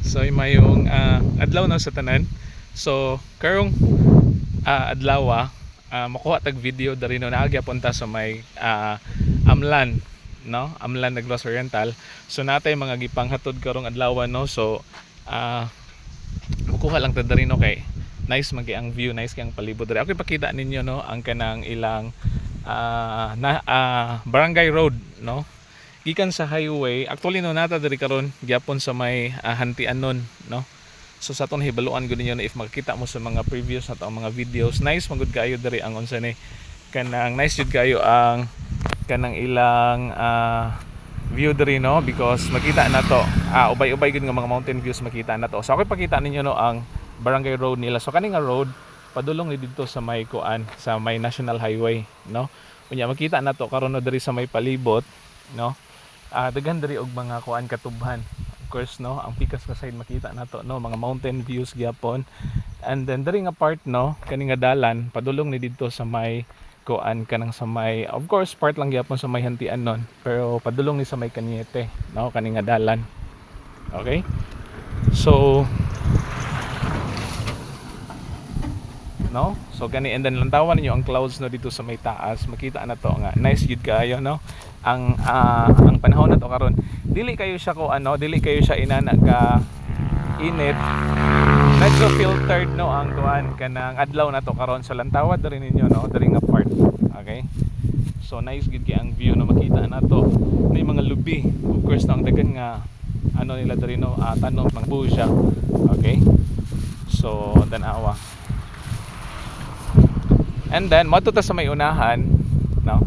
So mayong adlaw na sa tanan. So karong adlaw makuha tag video dari no naagya punta sa may Amlan, no? Amlan Negros Oriental. So natay mga gipanghatod karong adlaw, no. So makuha lang ta dari no kay nice magi ang view, nice kay ang palibot diri. Okay, pakita ninyo, no, ang kanang ilang barangay road, no, gikan sa highway. Actually no nata diri karon gyapon sa may Hantianon, no. So sa aton hibaluan gud ninyo na if makita mo sa mga previous na mga videos, nice magud kayo diri ang unsa ni kanang nice jud kayo ang kanang ilang view diri, no, because makita na to ubay-ubay gud nga mga mountain views makita na to. So ako pakita ninyo, no, ang barangay road nila. So kani nga road padulong ni didto sa may kuan, sa may National Highway, no. Unya makita na to karon no diri sa may palibot, no. Daghan diri og mga kuan katubhan. Of course, no, ang pikas ka side makita na to, no, mga mountain views gyapon. And then diri nga part, no, kani nga dalan padulong ni didto sa may kuan kanang sa may, of course part lang gyapon sa may Hantianon, pero padulong ni sa may Cañete, no, kani nga dalan. Okay? So no, so gani, and then lantawan niyo ang clouds, no, dito sa may taas makita na to nga nice gid kayo, no. Ang panahon na to karon dili kayo siya ko dili kayo siya inana ka init, medyo filtered, no, ang tuan kanang adlaw na to karon. So lantawad diri ninyo, no, diri nga part. Okay, so nice gid kay ang view, no, makita na to may mga lubi, of course, no, ang dagan nga nila diri, no, tanom mga buo siya. Okay, so tanawa. And then matuta sa may unahan, no,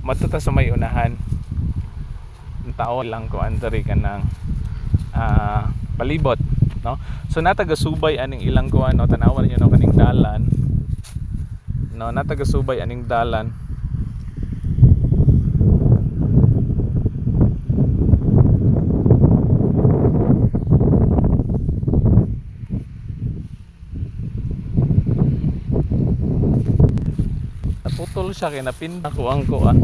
matuta sa may unahan ang tao lang ko andari ka ng palibot, no. So natagasubay aning ilang kuan, no, tanawan niyo, no, kaning dalan, no, natagasubay aning dalan. Naputol siya kay napinda ko ang kuan.